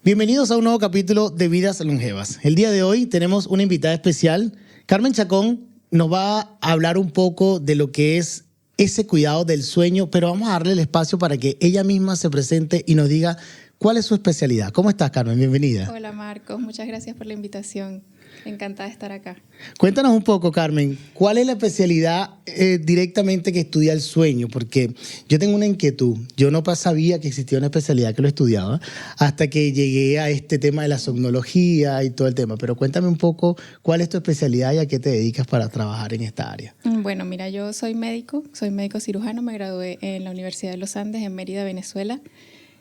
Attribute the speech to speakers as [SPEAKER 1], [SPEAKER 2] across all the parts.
[SPEAKER 1] Bienvenidos a un nuevo capítulo de Vidas Longevas. El día de hoy tenemos una invitada especial. Carmen Chacón nos va a hablar un poco de lo que es ese cuidado del sueño, pero vamos a darle el espacio para que ella misma se presente y nos diga cuál es su especialidad. ¿Cómo estás, Carmen? Bienvenida.
[SPEAKER 2] Hola, Marcos. Muchas gracias por la invitación. Encantada de estar acá.
[SPEAKER 1] Cuéntanos un poco, Carmen, ¿cuál es la especialidad directamente que estudia el sueño? Porque yo tengo una inquietud. Yo no sabía que existía una especialidad que lo estudiaba hasta que llegué a este tema de la somnología y todo el tema. Pero cuéntame un poco cuál es tu especialidad y a qué te dedicas para trabajar en esta área.
[SPEAKER 2] Bueno, mira, yo soy médico cirujano. Me gradué en la Universidad de los Andes en Mérida, Venezuela.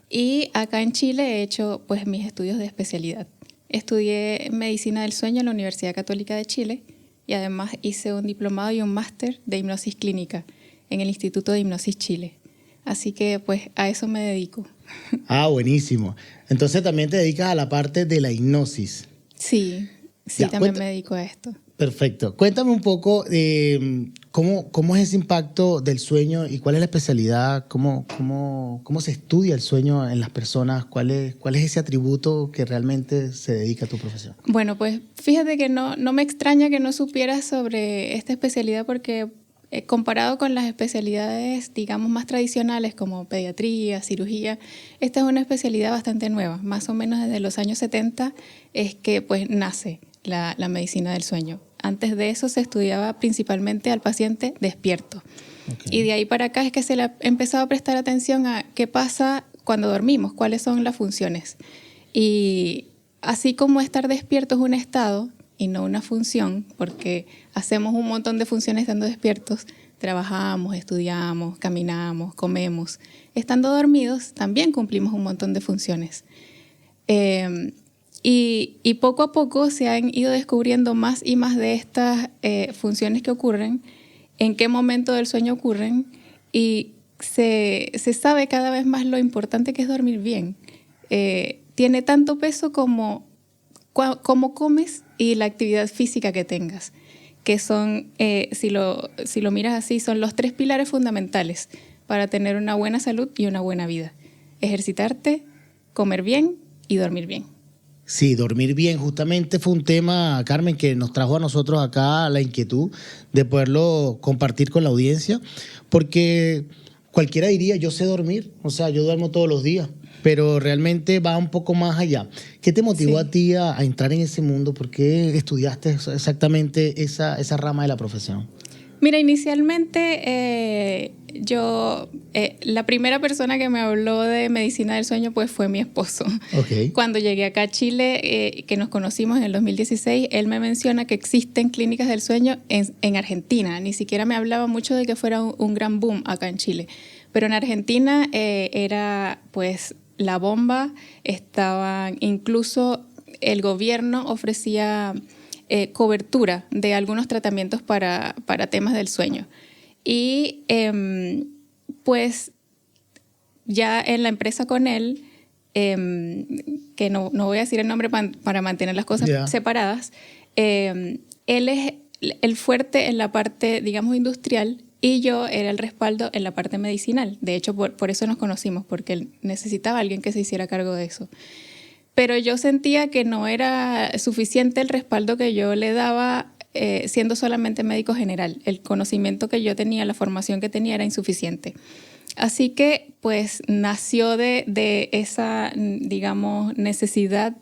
[SPEAKER 2] Y acá en Chile he hecho pues mis estudios de especialidad. Estudié Medicina del Sueño en la Universidad Católica de Chile y además hice un diplomado y un máster de hipnosis clínica en el Instituto de Hipnosis Chile. Así que pues a eso me dedico.
[SPEAKER 1] Ah, buenísimo. Entonces también te dedicas a la parte de la hipnosis.
[SPEAKER 2] Sí,
[SPEAKER 1] Ya,
[SPEAKER 2] también me dedico a esto.
[SPEAKER 1] Perfecto. Cuéntame un poco cómo es ese impacto del sueño y cuál es la especialidad, cómo se estudia el sueño en las personas, cuál es ese atributo que realmente se dedica a tu profesión.
[SPEAKER 2] Bueno, pues fíjate que no me extraña que no supieras sobre esta especialidad porque comparado con las especialidades, digamos, más tradicionales como pediatría, cirugía, esta es una especialidad bastante nueva. Más o menos desde los años 70 es que pues nace la medicina del sueño. Antes de eso se estudiaba principalmente al paciente despierto. Okay. Y de ahí para acá es que se le ha empezado a prestar atención a qué pasa cuando dormimos, cuáles son las funciones. Y así como estar despierto es un estado y no una función, porque hacemos un montón de funciones estando despiertos, trabajamos, estudiamos, caminamos, comemos. Estando dormidos también cumplimos un montón de funciones. Y poco a poco se han ido descubriendo más y más de estas funciones que ocurren, en qué momento del sueño ocurren, y se sabe cada vez más lo importante que es dormir bien. Tiene tanto peso como cómo comes y la actividad física que tengas, que son, si lo miras así, son los 3 pilares fundamentales para tener una buena salud y una buena vida. Ejercitarte, comer bien y dormir bien.
[SPEAKER 1] Sí, dormir bien. Justamente fue un tema, Carmen, que nos trajo a nosotros acá la inquietud de poderlo compartir con la audiencia, porque cualquiera diría, yo sé dormir, o sea, yo duermo todos los días, pero realmente va un poco más allá. ¿Qué te motivó a ti a entrar en ese mundo? ¿Por qué estudiaste exactamente esa rama de la profesión?
[SPEAKER 2] Mira, inicialmente la primera persona que me habló de medicina del sueño pues fue mi esposo. Okay. Cuando llegué acá a Chile, que nos conocimos en el 2016, él me menciona que existen clínicas del sueño en Argentina. Ni siquiera me hablaba mucho de que fuera un gran boom acá en Chile. Pero en Argentina era pues la bomba, incluso el gobierno ofrecía cobertura de algunos tratamientos para temas del sueño. Y pues ya en la empresa con él, que no voy a decir el nombre para mantener las cosas separadas, él es el fuerte en la parte, digamos, industrial y yo era el respaldo en la parte medicinal. De hecho, por eso nos conocimos, porque él necesitaba a alguien que se hiciera cargo de eso. Pero yo sentía que no era suficiente el respaldo que yo le daba siendo solamente médico general. El conocimiento que yo tenía, la formación que tenía era insuficiente. Así que pues nació de esa, digamos, necesidad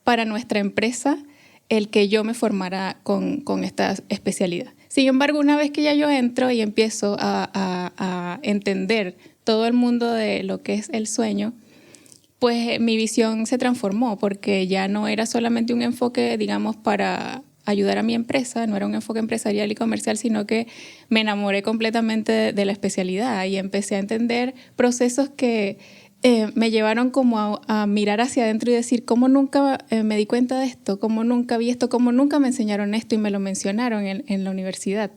[SPEAKER 2] para nuestra empresa el que yo me formara con esta especialidad. Sin embargo, una vez que ya yo entro y empiezo a entender todo el mundo de lo que es el sueño, pues mi visión se transformó porque ya no era solamente un enfoque, digamos, para ayudar a mi empresa, no era un enfoque empresarial y comercial, sino que me enamoré completamente de la especialidad y empecé a entender procesos que me llevaron como a mirar hacia adentro y decir, ¿cómo nunca me di cuenta de esto? ¿Cómo nunca vi esto? ¿Cómo nunca me enseñaron esto y me lo mencionaron en la universidad?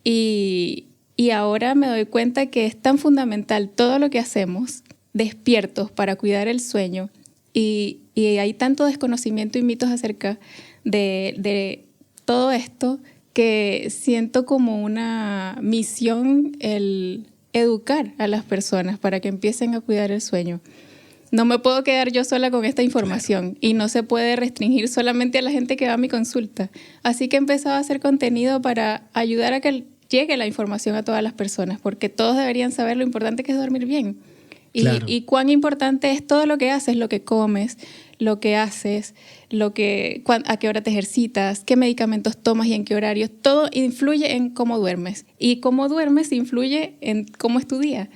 [SPEAKER 2] Y ahora me doy cuenta que es tan fundamental todo lo que hacemos despiertos para cuidar el sueño y hay tanto desconocimiento y mitos acerca de todo esto que siento como una misión el educar a las personas para que empiecen a cuidar el sueño. No me puedo quedar yo sola con esta información y no se puede restringir solamente a la gente que va a mi consulta. Así que he empezado a hacer contenido para ayudar a que llegue la información a todas las personas, porque todos deberían saber lo importante que es dormir bien. Y cuán importante es todo lo que haces, lo que comes, lo que haces, a qué hora te ejercitas, qué medicamentos tomas y en qué horarios. Todo influye en cómo duermes. Y cómo duermes influye en cómo es tu día.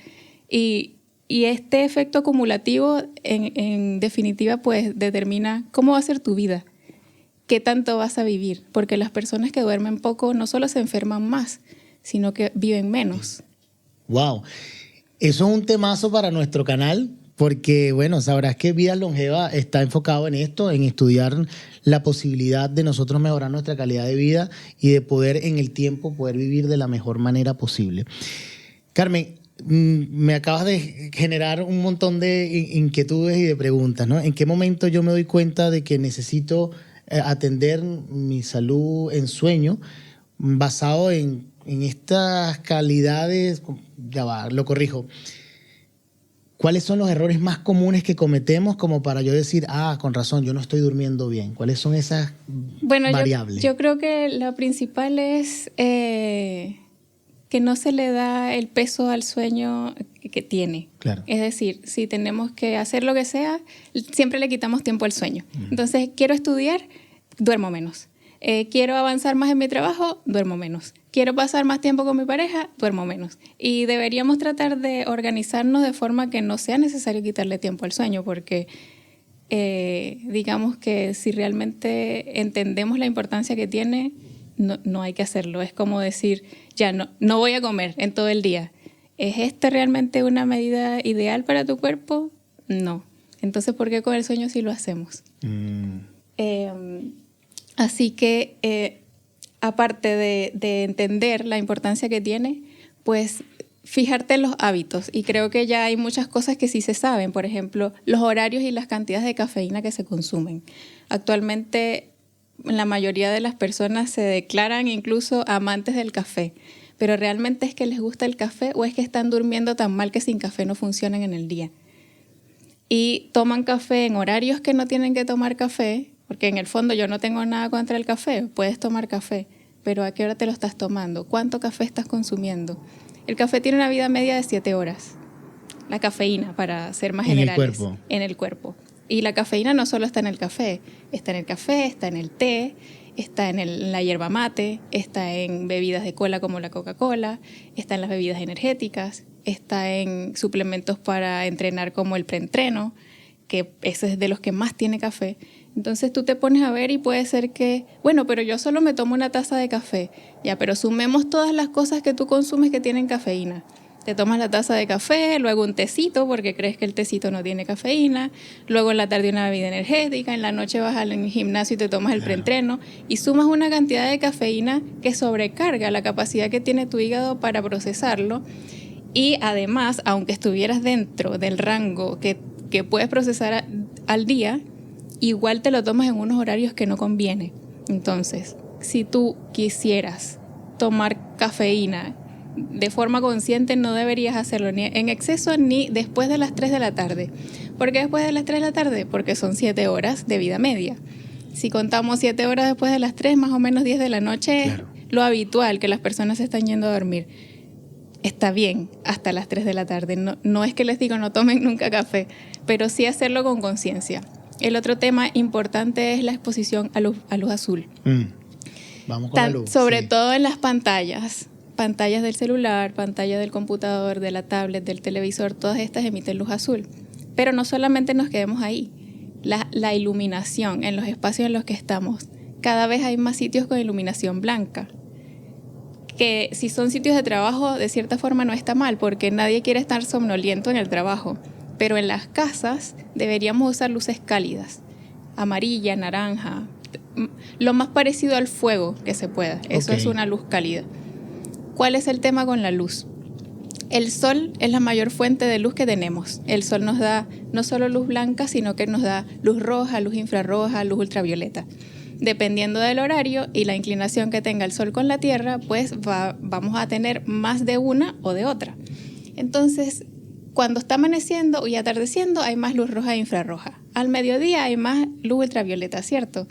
[SPEAKER 2] Y este efecto acumulativo, en definitiva, pues determina cómo va a ser tu vida, qué tanto vas a vivir. Porque las personas que duermen poco no solo se enferman más, sino que viven menos.
[SPEAKER 1] ¡Wow! Eso es un temazo para nuestro canal, porque, bueno, sabrás que Vida Longeva está enfocado en esto, en estudiar la posibilidad de nosotros mejorar nuestra calidad de vida y de poder en el tiempo poder vivir de la mejor manera posible. Carmen, me acabas de generar un montón de inquietudes y de preguntas, ¿no? ¿En qué momento yo me doy cuenta de que necesito atender mi salud en sueño basado en estas calidades? Ya va, lo corrijo. ¿Cuáles son los errores más comunes que cometemos como para yo decir, con razón, yo no estoy durmiendo bien? ¿Cuáles son esas variables?
[SPEAKER 2] Yo creo que la principal es que no se le da el peso al sueño que tiene.
[SPEAKER 1] Claro.
[SPEAKER 2] Es decir, si tenemos que hacer lo que sea, siempre le quitamos tiempo al sueño. Entonces, quiero estudiar, duermo menos. Quiero avanzar más en mi trabajo, duermo menos. Quiero pasar más tiempo con mi pareja, duermo menos. Y deberíamos tratar de organizarnos de forma que no sea necesario quitarle tiempo al sueño, porque digamos que si realmente entendemos la importancia que tiene, no hay que hacerlo. Es como decir, ya no voy a comer en todo el día. ¿Es esta realmente una medida ideal para tu cuerpo? No. Entonces, ¿por qué con el sueño sí lo hacemos? Así que, aparte de entender la importancia que tiene, pues fijarte en los hábitos. Y creo que ya hay muchas cosas que sí se saben. Por ejemplo, los horarios y las cantidades de cafeína que se consumen. Actualmente, la mayoría de las personas se declaran incluso amantes del café. Pero ¿realmente es que les gusta el café o es que están durmiendo tan mal que sin café no funcionan en el día? Y toman café en horarios que no tienen que tomar café, porque en el fondo yo no tengo nada contra el café, puedes tomar café, pero ¿a qué hora te lo estás tomando? ¿Cuánto café estás consumiendo? El café tiene una vida media de 7 horas. La cafeína, para ser más generales. En el cuerpo. Y la cafeína no solo está en el café, está en el té, está en la yerba mate, está en bebidas de cola como la Coca-Cola, está en las bebidas energéticas, está en suplementos para entrenar como el preentreno, que ese es de los que más tiene café. Entonces tú te pones a ver y puede ser que, bueno, pero yo solo me tomo una taza de café. Ya, pero sumemos todas las cosas que tú consumes que tienen cafeína. Te tomas la taza de café, luego un tecito porque crees que el tecito no tiene cafeína, luego en la tarde una bebida energética, en la noche vas al gimnasio y te tomas el preentreno y sumas una cantidad de cafeína que sobrecarga la capacidad que tiene tu hígado para procesarlo. Y además, aunque estuvieras dentro del rango que puedes procesar al día, igual te lo tomas en unos horarios que no conviene. Entonces, si tú quisieras tomar cafeína de forma consciente, no deberías hacerlo ni en exceso ni después de las 3 de la tarde. ¿Por qué después de las 3 de la tarde? Porque son 7 horas de vida media. Si contamos 7 horas después de las 3, más o menos 10 de la noche, claro, es lo habitual que las personas se están yendo a dormir. Está bien hasta las 3 de la tarde. No es que les digo no tomen nunca café, pero sí hacerlo con conciencia. El otro tema importante es la exposición a luz azul.
[SPEAKER 1] Vamos con la luz.
[SPEAKER 2] Sobre todo en las pantallas del celular, pantalla del computador, de la tablet, del televisor, todas estas emiten luz azul. Pero no solamente nos quedemos ahí. La iluminación en los espacios en los que estamos. Cada vez hay más sitios con iluminación blanca. Que si son sitios de trabajo, de cierta forma no está mal, porque nadie quiere estar somnoliento en el trabajo. Pero en las casas deberíamos usar luces cálidas, amarilla, naranja, lo más parecido al fuego que se pueda. Eso es una luz cálida. ¿Cuál es el tema con la luz? El sol es la mayor fuente de luz que tenemos. El sol nos da no solo luz blanca, sino que nos da luz roja, luz infrarroja, luz ultravioleta. Dependiendo del horario y la inclinación que tenga el sol con la Tierra, pues vamos a tener más de una o de otra. Entonces, cuando está amaneciendo y atardeciendo hay más luz roja e infrarroja. Al mediodía hay más luz ultravioleta, ¿cierto?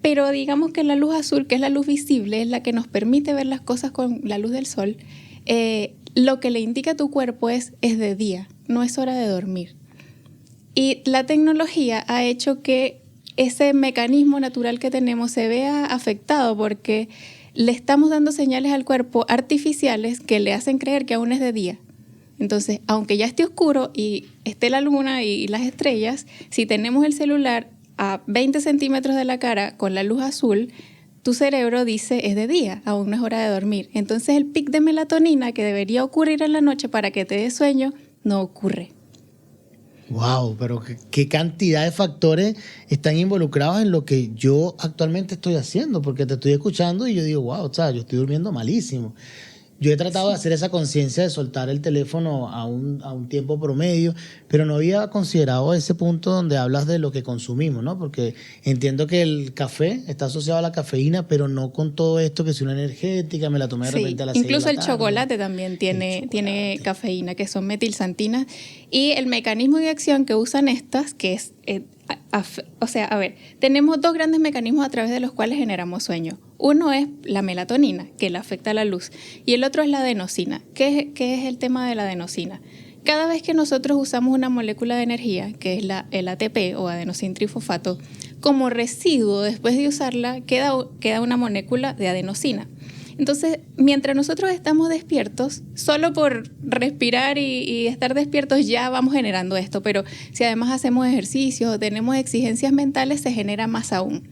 [SPEAKER 2] Pero digamos que la luz azul, que es la luz visible, es la que nos permite ver las cosas con la luz del sol. Lo que le indica a tu cuerpo es de día, no es hora de dormir. Y la tecnología ha hecho que ese mecanismo natural que tenemos se vea afectado porque le estamos dando señales al cuerpo artificiales que le hacen creer que aún es de día. Entonces, aunque ya esté oscuro y esté la luna y las estrellas, si tenemos el celular a 20 centímetros de la cara con la luz azul, tu cerebro dice es de día, aún no es hora de dormir. Entonces el pic de melatonina que debería ocurrir en la noche para que te dé sueño, no ocurre.
[SPEAKER 1] Wow, pero qué cantidad de factores están involucrados en lo que yo actualmente estoy haciendo, porque te estoy escuchando y yo digo, wow, o sea, yo estoy durmiendo malísimo. Yo he tratado de hacer esa conciencia de soltar el teléfono a un tiempo promedio, pero no había considerado ese punto donde hablas de lo que consumimos, ¿no? Porque entiendo que el café está asociado a la cafeína, pero no con todo esto que es una energética, me la tomé de repente a las 6 de la tarde.
[SPEAKER 2] Incluso el chocolate también tiene cafeína, que son metilsantinas. Y el mecanismo de acción que usan estas, que es... tenemos dos grandes mecanismos a través de los cuales generamos sueño. Uno es la melatonina, que le afecta a la luz, y el otro es la adenosina. ¿Qué es el tema de la adenosina? Cada vez que nosotros usamos una molécula de energía, que es el ATP o adenosintrifosfato, como residuo después de usarla queda una molécula de adenosina. Entonces, mientras nosotros estamos despiertos, solo por respirar y estar despiertos ya vamos generando esto, pero si además hacemos ejercicio o tenemos exigencias mentales, se genera más aún.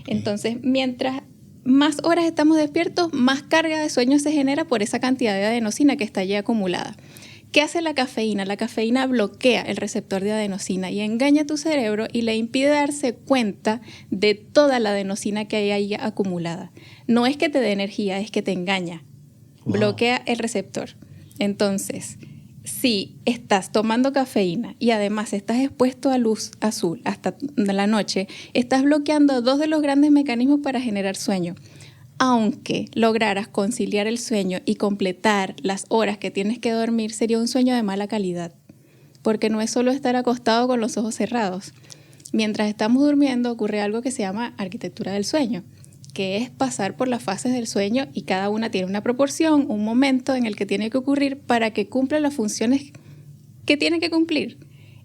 [SPEAKER 2] Entonces, mientras más horas estamos despiertos, más carga de sueño se genera por esa cantidad de adenosina que está allí acumulada. ¿Qué hace la cafeína? La cafeína bloquea el receptor de adenosina y engaña a tu cerebro y le impide darse cuenta de toda la adenosina que hay ahí acumulada. No es que te dé energía, es que te engaña. Wow. Bloquea el receptor. Entonces, si estás tomando cafeína y además estás expuesto a luz azul hasta la noche, estás bloqueando dos de los grandes mecanismos para generar sueño. Aunque lograras conciliar el sueño y completar las horas que tienes que dormir, sería un sueño de mala calidad, porque no es solo estar acostado con los ojos cerrados. Mientras estamos durmiendo ocurre algo que se llama arquitectura del sueño, que es pasar por las fases del sueño y cada una tiene una proporción, un momento en el que tiene que ocurrir para que cumpla las funciones que tiene que cumplir.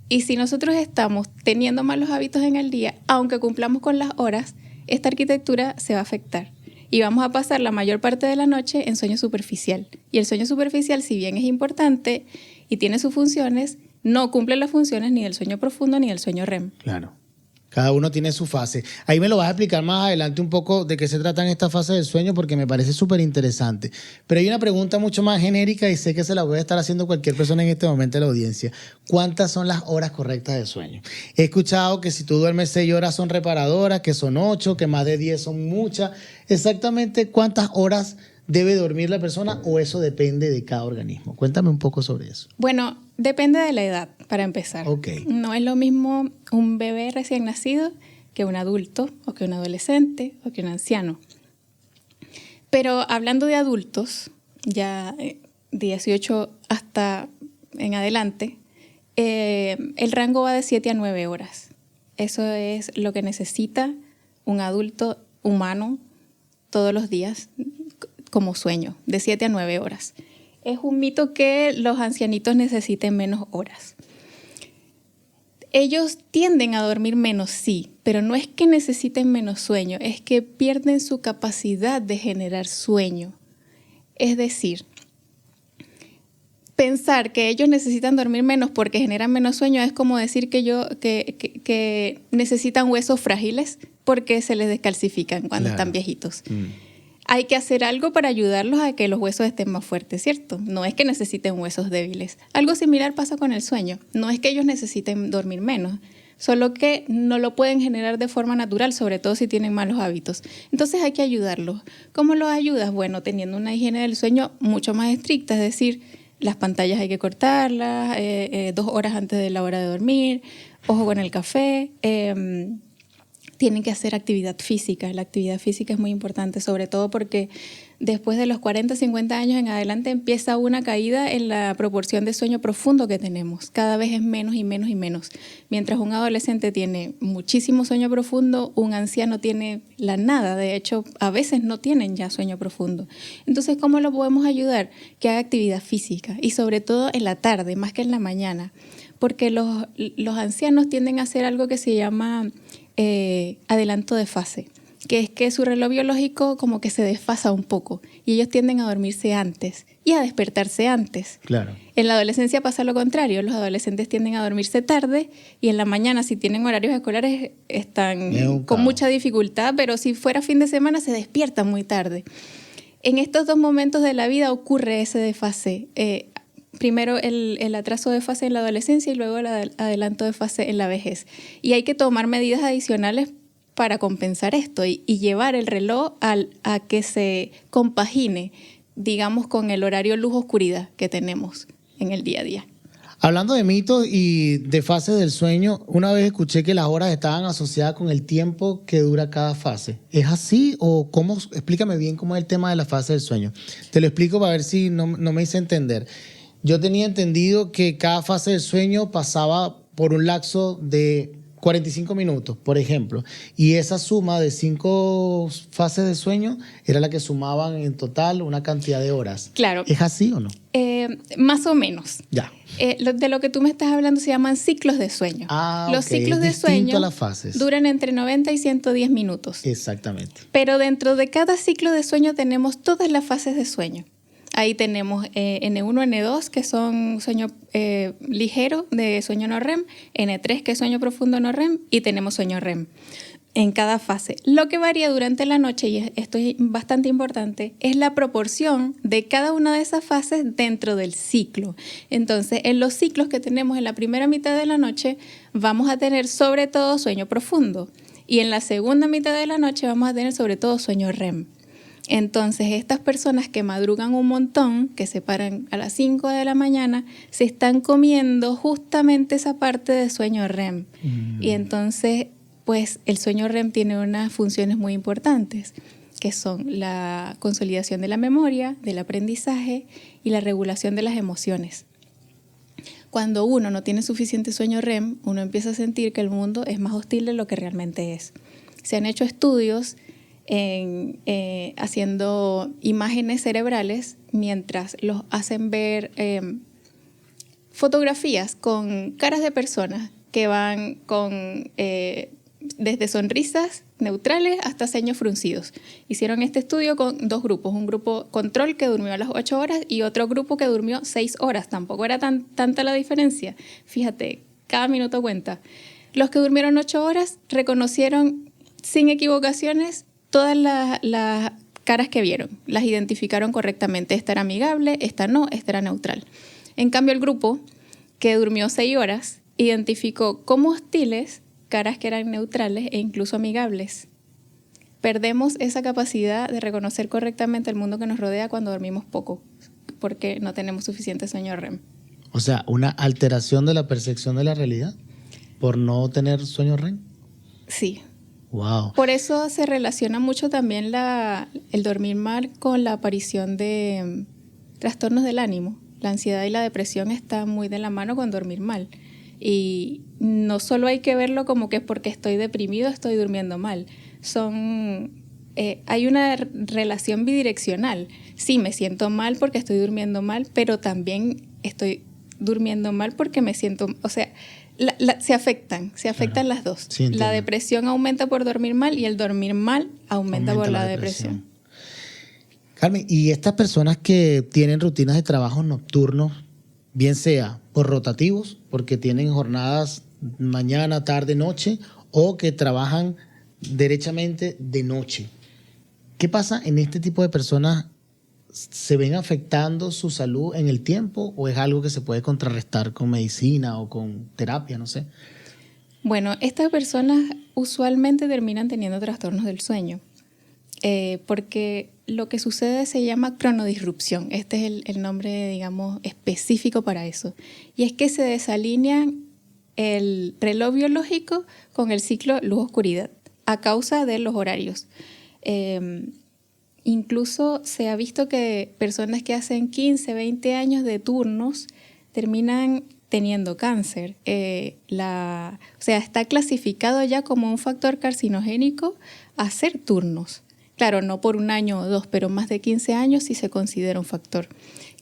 [SPEAKER 2] Y si nosotros estamos teniendo malos hábitos en el día, aunque cumplamos con las horas, esta arquitectura se va a afectar. Y vamos a pasar la mayor parte de la noche en sueño superficial. Y el sueño superficial, si bien es importante y tiene sus funciones, no cumple las funciones ni del sueño profundo ni del sueño REM.
[SPEAKER 1] Claro. Cada uno tiene su fase. Ahí me lo vas a explicar más adelante un poco de qué se tratan estas fases del sueño porque me parece súper interesante. Pero hay una pregunta mucho más genérica y sé que se la voy a estar haciendo cualquier persona en este momento de la audiencia. ¿Cuántas son las horas correctas de sueño? He escuchado que si tú duermes 6 horas son reparadoras, que son 8, que más de 10 son muchas. Exactamente cuántas horas debe dormir la persona o eso depende de cada organismo. Cuéntame un poco sobre eso.
[SPEAKER 2] Bueno, depende de la edad, para empezar.
[SPEAKER 1] Okay.
[SPEAKER 2] No es lo mismo un bebé recién nacido que un adulto o que un adolescente o que un anciano. Pero hablando de adultos, ya 18 hasta en adelante, el rango va de 7 a 9 horas. Eso es lo que necesita un adulto humano todos los días como sueño, de 7 a 9 horas. Es un mito que los ancianitos necesiten menos horas. Ellos tienden a dormir menos, sí, pero no es que necesiten menos sueño, es que pierden su capacidad de generar sueño. Es decir, pensar que ellos necesitan dormir menos porque generan menos sueño es como decir que necesitan huesos frágiles porque se les descalcifican cuando están viejitos. Hay que hacer algo para ayudarlos a que los huesos estén más fuertes, ¿cierto? No es que necesiten huesos débiles. Algo similar pasa con el sueño. No es que ellos necesiten dormir menos, solo que no lo pueden generar de forma natural, sobre todo si tienen malos hábitos. Entonces hay que ayudarlos. ¿Cómo los ayudas? Bueno, teniendo una higiene del sueño mucho más estricta, es decir, las pantallas hay que cortarlas 2 horas antes de la hora de dormir, ojo con el café. Tienen que hacer actividad física. La actividad física es muy importante, sobre todo porque después de los 40, 50 años en adelante empieza una caída en la proporción de sueño profundo que tenemos. Cada vez es menos y menos y menos. Mientras un adolescente tiene muchísimo sueño profundo, un anciano tiene la nada. De hecho, a veces no tienen ya sueño profundo. Entonces, ¿cómo lo podemos ayudar? Que haga actividad física y sobre todo en la tarde, más que en la mañana. Porque los ancianos tienden a hacer algo que se llama adelanto de fase, que es que su reloj biológico como que se desfasa un poco y ellos tienden a dormirse antes y a despertarse antes.
[SPEAKER 1] Claro.
[SPEAKER 2] En la adolescencia pasa lo contrario, los adolescentes tienden a dormirse tarde y en la mañana, si tienen horarios escolares, están con mucha dificultad, pero si fuera fin de semana se despiertan muy tarde. En estos dos momentos de la vida ocurre ese desfase. Primero el atraso de fase en la adolescencia y luego el adelanto de fase en la vejez. Y hay que tomar medidas adicionales para compensar esto y llevar el reloj a que se compagine, digamos, con el horario luz-oscuridad que tenemos en el día a día.
[SPEAKER 1] Hablando de mitos y de fases del sueño, una vez escuché que las horas estaban asociadas con el tiempo que dura cada fase. ¿Es así o cómo? Explícame bien cómo es el tema de la fase del sueño. Te lo explico para ver si no me hice entender. Yo tenía entendido que cada fase del sueño pasaba por un lapso de 45 minutos, por ejemplo, y esa suma de 5 fases de sueño era la que sumaban en total una cantidad de horas.
[SPEAKER 2] Claro.
[SPEAKER 1] ¿Es así o no?
[SPEAKER 2] Más o menos.
[SPEAKER 1] Ya.
[SPEAKER 2] De lo que tú me estás hablando se llaman ciclos de sueño. Los ciclos de sueño
[SPEAKER 1] a las fases.
[SPEAKER 2] Duran entre 90 y 110 minutos.
[SPEAKER 1] Exactamente.
[SPEAKER 2] Pero dentro de cada ciclo de sueño tenemos todas las fases de sueño. Ahí tenemos N1, N2, que son sueño ligero de sueño no REM, N3, que es sueño profundo no REM, y tenemos sueño REM en cada fase. Lo que varía durante la noche, y esto es bastante importante, es la proporción de cada una de esas fases dentro del ciclo. Entonces, en los ciclos que tenemos en la primera mitad de la noche, vamos a tener sobre todo sueño profundo, y en la segunda mitad de la noche vamos a tener sobre todo sueño REM. Entonces, estas personas que madrugan un montón, que se paran a las 5 de la mañana, se están comiendo justamente esa parte de sueño REM. Y entonces, pues, el sueño REM tiene unas funciones muy importantes, que son la consolidación de la memoria, del aprendizaje y la regulación de las emociones. Cuando uno no tiene suficiente sueño REM, uno empieza a sentir que el mundo es más hostil de lo que realmente es. Se han hecho estudios haciendo imágenes cerebrales mientras los hacen ver fotografías con caras de personas que van con desde sonrisas neutrales hasta ceños fruncidos. Hicieron este estudio con 2 grupos, un grupo control que durmió a las 8 horas y otro grupo que durmió 6 horas. Tampoco era tanta la diferencia. Fíjate, cada minuto cuenta. Los que durmieron 8 horas reconocieron sin equivocaciones todas las caras que vieron, las identificaron correctamente. Esta era amigable, esta no, esta era neutral. En cambio, el grupo que durmió 6 horas identificó como hostiles caras que eran neutrales e incluso amigables. Perdemos esa capacidad de reconocer correctamente el mundo que nos rodea cuando dormimos poco, porque no tenemos suficiente sueño REM.
[SPEAKER 1] O sea, una alteración de la percepción de la realidad por no tener sueño REM.
[SPEAKER 2] Sí.
[SPEAKER 1] Wow.
[SPEAKER 2] Por eso se relaciona mucho también el dormir mal con la aparición de trastornos del ánimo. La ansiedad y la depresión están muy de la mano con dormir mal. Y no solo hay que verlo como que es porque estoy deprimido, estoy durmiendo mal. Hay una relación bidireccional. Sí, me siento mal porque estoy durmiendo mal, pero también estoy durmiendo mal porque me siento... O sea, se afectan claro. Las dos. Sí, la depresión aumenta por dormir mal y el dormir mal aumenta por la depresión.
[SPEAKER 1] Carmen, ¿y estas personas que tienen rutinas de trabajo nocturnos, bien sea por rotativos, porque tienen jornadas mañana, tarde, noche, o que trabajan derechamente de noche? ¿Qué pasa en este tipo de personas? ¿Se ven afectando su salud en el tiempo o es algo que se puede contrarrestar con medicina o con terapia, no sé?
[SPEAKER 2] Bueno, estas personas usualmente terminan teniendo trastornos del sueño porque lo que sucede se llama cronodisrupción. Este es el nombre, digamos, específico para eso. Y es que se desalinea el reloj biológico con el ciclo luz-oscuridad a causa de los horarios. incluso se ha visto que personas que hacen 15, 20 años de turnos terminan teniendo cáncer. O sea, está clasificado ya como un factor carcinogénico hacer turnos. Claro, no por 1 año o 2, pero más de 15 años sí se considera un factor.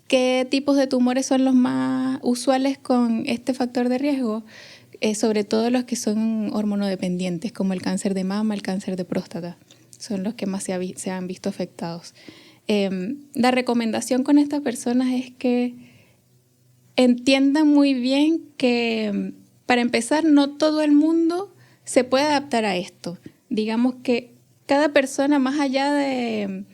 [SPEAKER 2] ¿Qué tipos de tumores son los más usuales con este factor de riesgo? Sobre todo los que son hormonodependientes, como el cáncer de mama, el cáncer de próstata. Son los que más se han visto afectados. La recomendación con estas personas es que entiendan muy bien que, para empezar, no todo el mundo se puede adaptar a esto. Digamos que cada persona, más allá de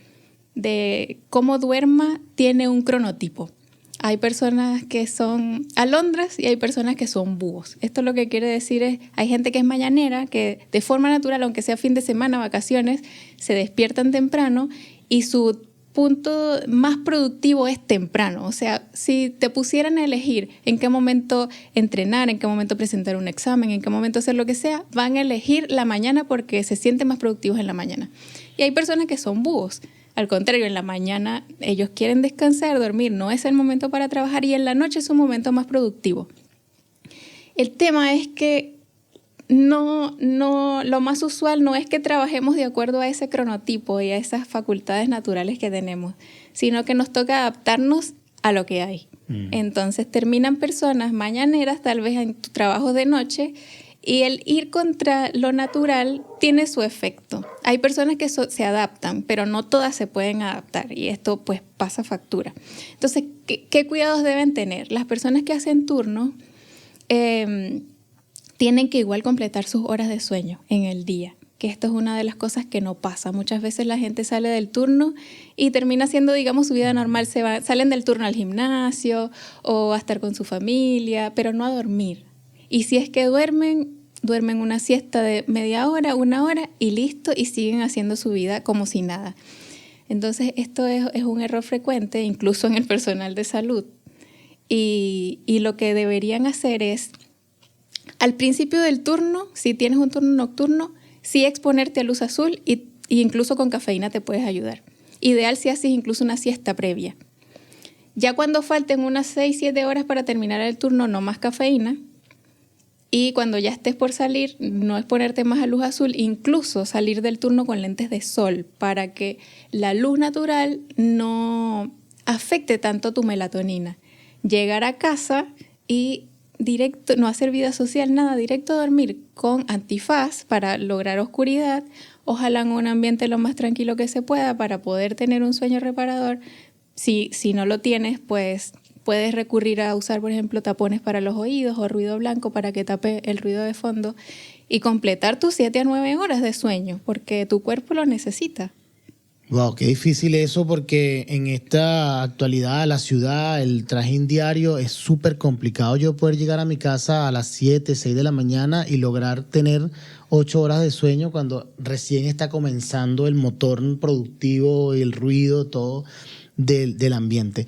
[SPEAKER 2] cómo duerma, tiene un cronotipo. Hay personas que son alondras y hay personas que son búhos. Esto lo que quiere decir es, hay gente que es mañanera, que de forma natural, aunque sea fin de semana, vacaciones, se despiertan temprano y su punto más productivo es temprano. O sea, si te pusieran a elegir en qué momento entrenar, en qué momento presentar un examen, en qué momento hacer lo que sea, van a elegir la mañana porque se sienten más productivos en la mañana. Y hay personas que son búhos. Al contrario, en la mañana ellos quieren descansar, dormir, no es el momento para trabajar, y en la noche es un momento más productivo. El tema es que lo más usual no es que trabajemos de acuerdo a ese cronotipo y a esas facultades naturales que tenemos, sino que nos toca adaptarnos a lo que hay. Entonces terminan personas mañaneras, tal vez en trabajos de noche, y el ir contra lo natural tiene su efecto. Hay personas que se adaptan, pero no todas se pueden adaptar, y esto pues pasa factura. Entonces, ¿qué cuidados deben tener? Las personas que hacen turno tienen que igual completar sus horas de sueño en el día, que esto es una de las cosas que no pasa. Muchas veces la gente sale del turno y termina haciendo, digamos, su vida normal. Salen del turno al gimnasio o a estar con su familia, pero no a dormir. Y si es que duermen una siesta de media hora, 1 hora y listo, y siguen haciendo su vida como si nada. Entonces esto es un error frecuente, incluso en el personal de salud. Y lo que deberían hacer es, al principio del turno, si tienes un turno nocturno, sí exponerte a luz azul y incluso con cafeína te puedes ayudar. Ideal si haces incluso una siesta previa. Ya cuando falten unas 6, 7 horas para terminar el turno, no más cafeína. Y cuando ya estés por salir, no exponerte más a luz azul, incluso salir del turno con lentes de sol para que la luz natural no afecte tanto tu melatonina. Llegar a casa y directo, no hacer vida social, nada, directo a dormir con antifaz para lograr oscuridad, ojalá en un ambiente lo más tranquilo que se pueda para poder tener un sueño reparador. Si no lo tienes, pues puedes recurrir a usar, por ejemplo, tapones para los oídos o ruido blanco para que tape el ruido de fondo y completar tus 7 a 9 horas de sueño, porque tu cuerpo lo necesita.
[SPEAKER 1] Wow, qué difícil eso, porque en esta actualidad, la ciudad, el trajín diario, es súper complicado yo poder llegar a mi casa a las 7, 6 de la mañana y lograr tener 8 horas de sueño cuando recién está comenzando el motor productivo y el ruido, todo del ambiente.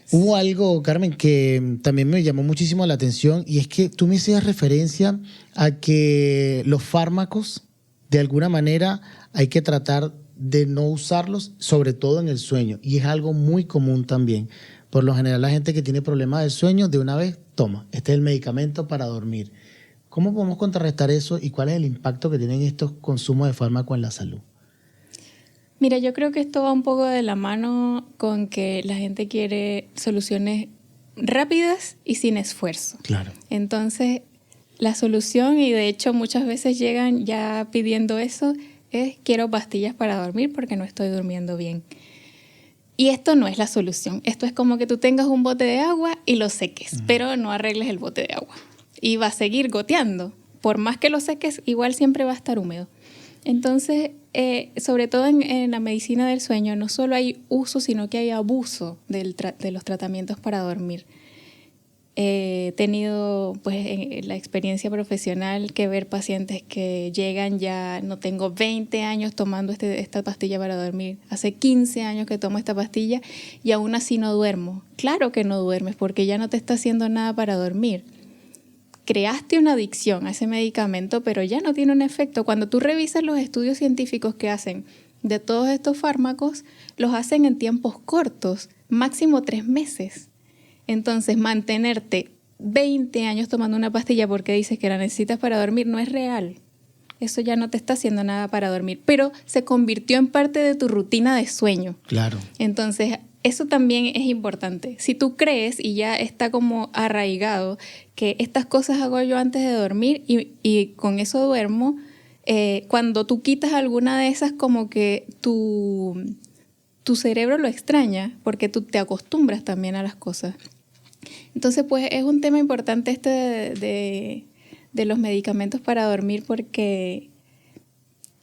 [SPEAKER 1] Hubo algo, Carmen, que también me llamó muchísimo la atención, y es que tú me hacías referencia a que los fármacos, de alguna manera, hay que tratar de no usarlos, sobre todo en el sueño, y es algo muy común también. Por lo general, la gente que tiene problemas del sueño, de una vez, toma, este es el medicamento para dormir. ¿Cómo podemos contrarrestar eso y cuál es el impacto que tienen estos consumos de fármacos en la salud?
[SPEAKER 2] Mira, yo creo que esto va un poco de la mano con que la gente quiere soluciones rápidas y sin esfuerzo.
[SPEAKER 1] Claro.
[SPEAKER 2] Entonces, la solución, y de hecho muchas veces llegan ya pidiendo eso, es quiero pastillas para dormir porque no estoy durmiendo bien. Y esto no es la solución. Esto es como que tú tengas un bote de agua y lo seques, pero no arregles el bote de agua. Y va a seguir goteando. Por más que lo seques, igual siempre va a estar húmedo. Entonces, sobre todo en la medicina del sueño, no solo hay uso, sino que hay abuso de los tratamientos para dormir. He tenido pues en la experiencia profesional que ver pacientes que llegan ya, no tengo 20 años tomando esta pastilla para dormir, hace 15 años que tomo esta pastilla y aún así no duermo. Claro que no duermes porque ya no te está haciendo nada para dormir. Creaste una adicción a ese medicamento, pero ya no tiene un efecto. Cuando tú revisas los estudios científicos que hacen de todos estos fármacos los hacen en tiempos cortos, máximo 3 meses. Entonces, mantenerte 20 años tomando una pastilla porque dices que la necesitas para dormir no es real. Eso ya no te está haciendo nada para dormir, pero se convirtió en parte de tu rutina de sueño.
[SPEAKER 1] Claro.
[SPEAKER 2] Entonces, eso también es importante. Si tú crees y ya está como arraigado que estas cosas hago yo antes de dormir y con eso duermo, cuando tú quitas alguna de esas, como que tu cerebro lo extraña porque tú te acostumbras también a las cosas. Entonces, pues es un tema importante este de los medicamentos para dormir, porque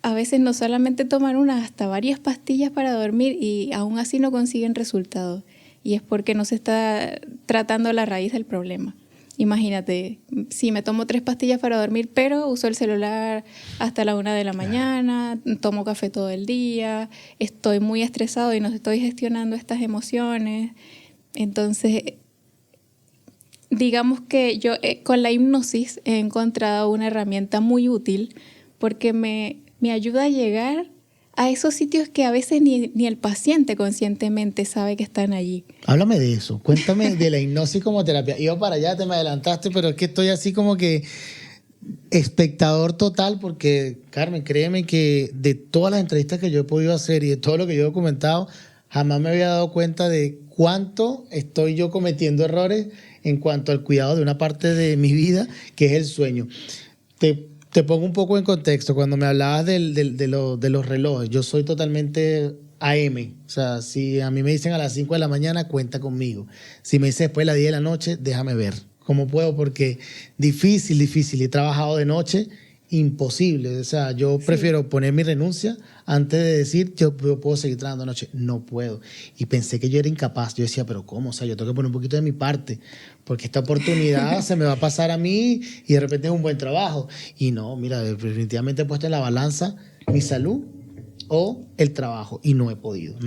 [SPEAKER 2] a veces no solamente toman una, hasta varias pastillas para dormir y aún así no consiguen resultados. Y es porque no se está tratando la raíz del problema. Imagínate, si me tomo 3 pastillas para dormir, pero uso el celular hasta la 1 de la mañana, tomo café todo el día, estoy muy estresado y no estoy gestionando estas emociones. Entonces, digamos que yo con la hipnosis he encontrado una herramienta muy útil porque me ayuda a llegar a esos sitios que a veces ni el paciente conscientemente sabe que están allí.
[SPEAKER 1] Háblame de eso. Cuéntame de la hipnosis como terapia. Iba para allá, te me adelantaste, pero es que estoy así como que espectador total porque, Carmen, créeme que de todas las entrevistas que yo he podido hacer y de todo lo que yo he documentado, jamás me había dado cuenta de cuánto estoy yo cometiendo errores en cuanto al cuidado de una parte de mi vida, que es el sueño. Te pongo un poco en contexto. Cuando me hablabas de los relojes, yo soy totalmente AM. O sea, si a mí me dicen a las 5 de la mañana, cuenta conmigo. Si me dice después de las 10 de la noche, déjame ver cómo puedo, porque difícil. He trabajado de noche, imposible. O sea, yo prefiero poner mi renuncia antes de decir yo puedo seguir trabajando de noche. No puedo. Y pensé que yo era incapaz. Yo decía, pero ¿cómo? O sea, yo tengo que poner un poquito de mi parte, porque esta oportunidad se me va a pasar a mí y de repente es un buen trabajo. Y no, mira, definitivamente he puesto en la balanza mi salud o el trabajo y no he podido,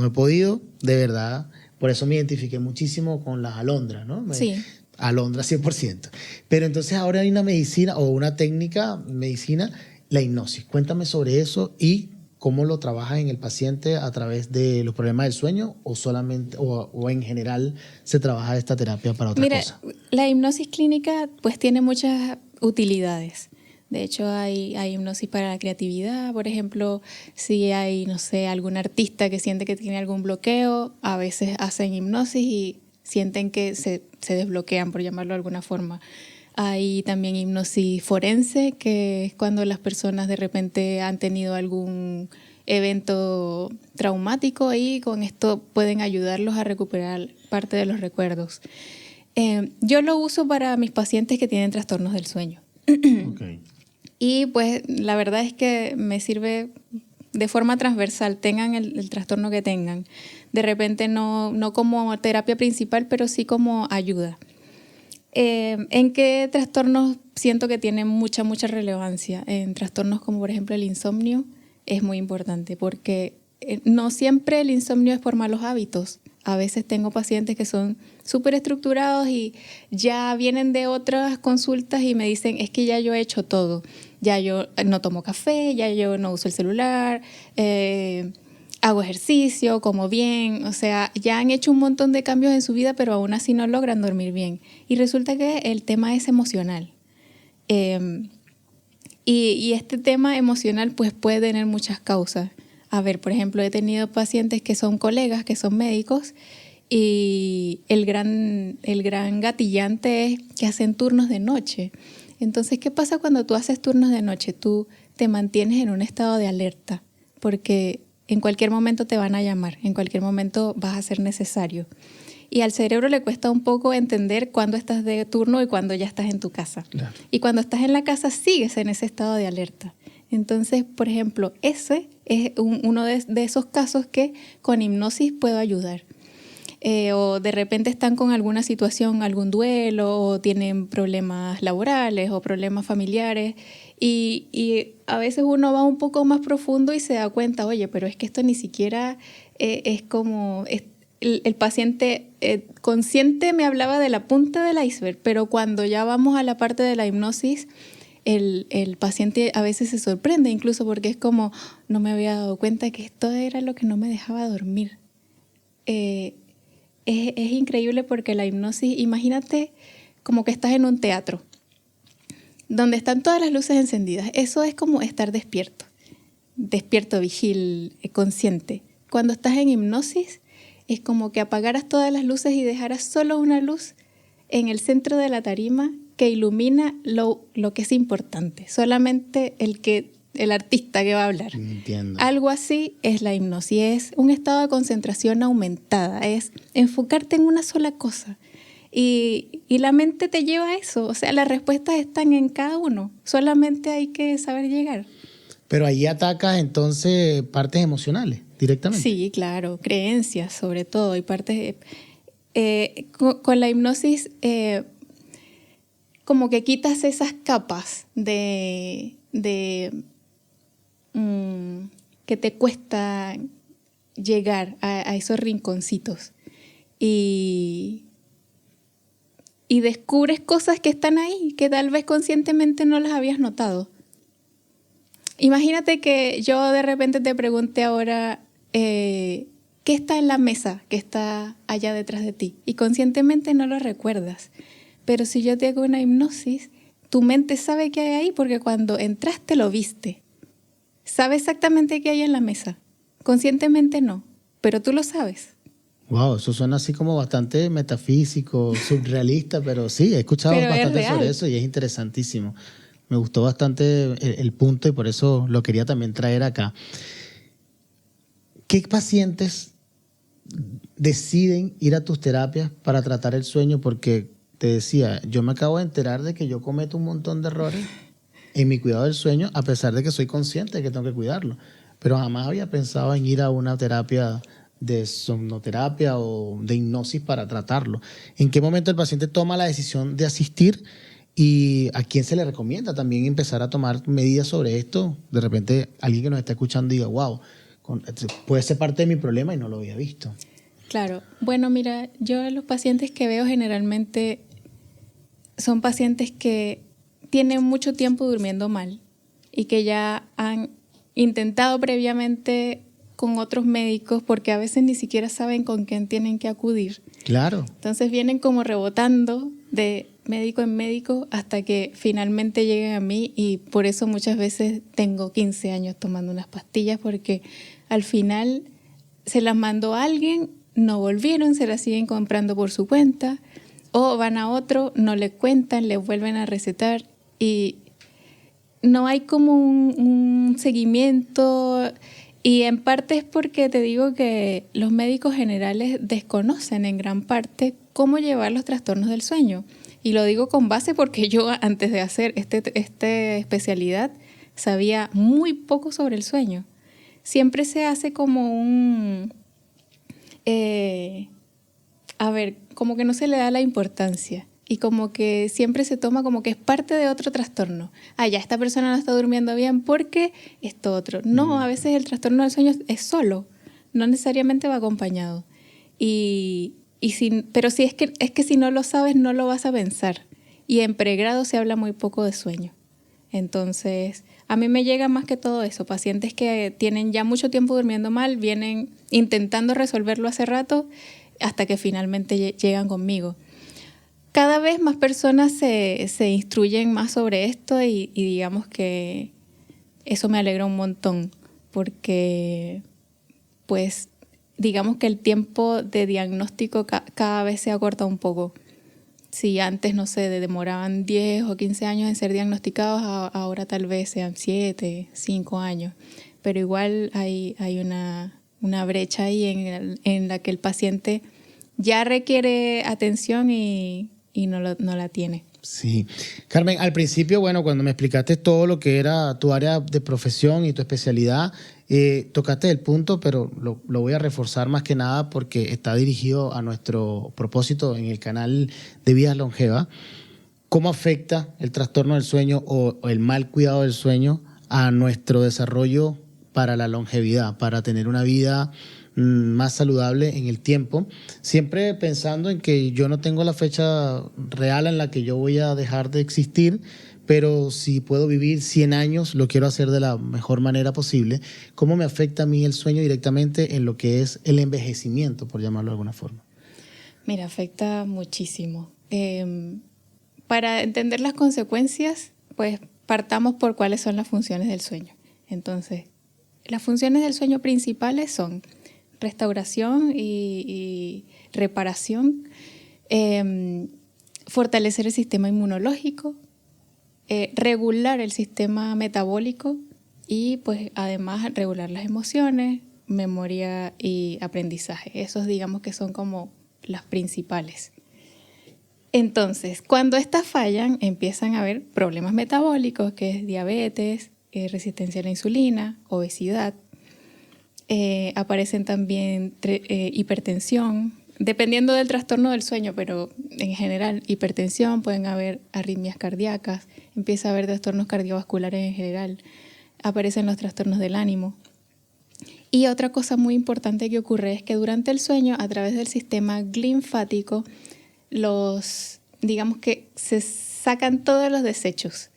[SPEAKER 1] de verdad. Por eso me identifiqué muchísimo con las alondras, ¿no?
[SPEAKER 2] Sí.
[SPEAKER 1] Alondra 100%. Pero entonces ahora hay una medicina o una técnica, medicina, la hipnosis. Cuéntame sobre eso y cómo lo trabajas en el paciente a través de los problemas del sueño o solamente o en general se trabaja esta terapia para otra cosa.
[SPEAKER 2] Mira, la hipnosis clínica pues tiene muchas utilidades. De hecho, hay hipnosis para la creatividad, por ejemplo, si hay, no sé, algún artista que siente que tiene algún bloqueo, a veces hacen hipnosis y sienten que se desbloquean, por llamarlo de alguna forma. Hay también hipnosis forense, que es cuando las personas de repente han tenido algún evento traumático y con esto pueden ayudarlos a recuperar parte de los recuerdos. Yo lo uso para mis pacientes que tienen trastornos del sueño.
[SPEAKER 1] Okay.
[SPEAKER 2] Y pues la verdad es que me sirve de forma transversal, tengan el trastorno que tengan. De repente no como terapia principal, pero sí como ayuda. ¿En qué trastornos siento que tienen mucha relevancia? En trastornos como por ejemplo el insomnio es muy importante porque no siempre el insomnio es por malos hábitos. A veces tengo pacientes que son súper estructurados y ya vienen de otras consultas y me dicen, es que ya yo he hecho todo. Ya yo no tomo café, ya yo no uso el celular, hago ejercicio, como bien. O sea, ya han hecho un montón de cambios en su vida, pero aún así no logran dormir bien. Y resulta que el tema es emocional. Y este tema emocional pues puede tener muchas causas. A ver, por ejemplo, he tenido pacientes que son colegas, que son médicos, y el gran gatillante es que hacen turnos de noche. Entonces, ¿qué pasa cuando tú haces turnos de noche? Tú te mantienes en un estado de alerta, porque en cualquier momento te van a llamar, en cualquier momento vas a ser necesario. Y al cerebro le cuesta un poco entender cuándo estás de turno y cuándo ya estás en tu casa. Claro. Y cuando estás en la casa sigues en ese estado de alerta. Entonces, por ejemplo, ese es uno de esos casos que con hipnosis puedo ayudar. O de repente están con alguna situación, algún duelo, o tienen problemas laborales o problemas familiares, y a veces uno va un poco más profundo y se da cuenta, oye, pero es que esto ni siquiera es como... El paciente consciente me hablaba de la punta del iceberg, pero cuando ya vamos a la parte de la hipnosis, el paciente a veces se sorprende incluso porque es como, no me había dado cuenta que esto era lo que no me dejaba dormir. Es increíble porque la hipnosis, imagínate como que estás en un teatro donde están todas las luces encendidas. Eso es como estar despierto, vigil, consciente. Cuando estás en hipnosis es como que apagaras todas las luces y dejaras solo una luz en el centro de la tarima que ilumina lo que es importante, solamente el artista que va a hablar.
[SPEAKER 1] Entiendo.
[SPEAKER 2] Algo así es la hipnosis, es un estado de concentración aumentada, es enfocarte en una sola cosa. Y la mente te lleva a eso, o sea, las respuestas están en cada uno, solamente hay que saber llegar.
[SPEAKER 1] Pero ahí atacas entonces partes emocionales directamente.
[SPEAKER 2] Sí, claro, creencias sobre todo, y partes... con la hipnosis como que quitas esas capas que te cuesta llegar a esos rinconcitos y descubres cosas que están ahí, que tal vez conscientemente no las habías notado. Imagínate que yo de repente te pregunte ahora, ¿qué está en la mesa que está allá detrás de ti? Y conscientemente no lo recuerdas. Pero si yo te hago una hipnosis, tu mente sabe qué hay ahí porque cuando entraste lo viste. Sabe exactamente qué hay en la mesa. Conscientemente no, pero tú lo sabes.
[SPEAKER 1] Wow, eso suena así como bastante metafísico, surrealista, pero sí, he escuchado
[SPEAKER 2] Pero es
[SPEAKER 1] bastante
[SPEAKER 2] real.
[SPEAKER 1] sobre eso y es interesantísimo. Me gustó bastante el punto y por eso lo quería también traer acá. ¿Qué pacientes deciden ir a tus terapias para tratar el sueño? Porque te decía, yo me acabo de enterar de que yo cometo un montón de errores en mi cuidado del sueño, a pesar de que soy consciente de que tengo que cuidarlo. Pero jamás había pensado en ir a una terapia de somnoterapia o de hipnosis para tratarlo. ¿En qué momento el paciente toma la decisión de asistir y a quién se le recomienda también empezar a tomar medidas sobre esto? De repente alguien que nos está escuchando diga, wow, puede ser parte de mi problema y no lo había visto.
[SPEAKER 2] Claro. Bueno, mira, yo los pacientes que veo generalmente son pacientes que tienen mucho tiempo durmiendo mal y que ya han intentado previamente con otros médicos porque a veces ni siquiera saben con quién tienen que acudir.
[SPEAKER 1] Claro.
[SPEAKER 2] Entonces vienen como rebotando de médico en médico hasta que finalmente llegan a mí y por eso muchas veces tengo 15 años tomando unas pastillas porque al final se las mandó a alguien, no volvieron, se las siguen comprando por su cuenta o van a otro, no le cuentan, le vuelven a recetar y no hay como un seguimiento. Y en parte es porque te digo que los médicos generales desconocen en gran parte cómo llevar los trastornos del sueño. Y lo digo con base porque yo antes de hacer esta especialidad sabía muy poco sobre el sueño. Siempre se hace como como que no se le da la importancia. Y como que siempre se toma como que es parte de otro trastorno. Ya esta persona no está durmiendo bien porque esto otro. No, a veces el trastorno del sueño es solo, no necesariamente va acompañado. Pero sí es que si no lo sabes, no lo vas a pensar. Y en pregrado se habla muy poco de sueño. Entonces, a mí me llega más que todo eso. Pacientes que tienen ya mucho tiempo durmiendo mal, vienen intentando resolverlo hace rato hasta que finalmente llegan conmigo. Cada vez más personas se instruyen más sobre esto y digamos que eso me alegra un montón porque pues digamos que el tiempo de diagnóstico cada vez se acorta un poco. Si antes, no sé, demoraban 10 o 15 años en ser diagnosticados, ahora tal vez sean 7, 5 años. Pero igual hay una brecha ahí en la que el paciente ya requiere atención y no la tiene.
[SPEAKER 1] Sí. Carmen, al principio, bueno, cuando me explicaste todo lo que era tu área de profesión y tu especialidad, tocaste el punto, pero lo voy a reforzar más que nada porque está dirigido a nuestro propósito en el canal de Vidas Longevas. ¿Cómo afecta el trastorno del sueño o el mal cuidado del sueño a nuestro desarrollo para la longevidad, para tener una vida más saludable en el tiempo? Siempre pensando en que yo no tengo la fecha real en la que yo voy a dejar de existir, pero si puedo vivir 100 años, lo quiero hacer de la mejor manera posible. ¿Cómo me afecta a mí el sueño directamente en lo que es el envejecimiento, por llamarlo de alguna forma?
[SPEAKER 2] Mira, afecta muchísimo. Para entender las consecuencias, pues partamos por cuáles son las funciones del sueño. Entonces, las funciones del sueño principales son restauración y reparación, fortalecer el sistema inmunológico, regular el sistema metabólico y pues además regular las emociones, memoria y aprendizaje. Esos digamos que son como las principales. Entonces, cuando estas fallan, empiezan a haber problemas metabólicos, que es diabetes, resistencia a la insulina, obesidad. Aparecen también hipertensión, dependiendo del trastorno del sueño, pero en general hipertensión, pueden haber arritmias cardíacas, empieza a haber trastornos cardiovasculares en general, aparecen los trastornos del ánimo. Y otra cosa muy importante que ocurre es que durante el sueño, a través del sistema linfático, digamos que se sacan todos los desechos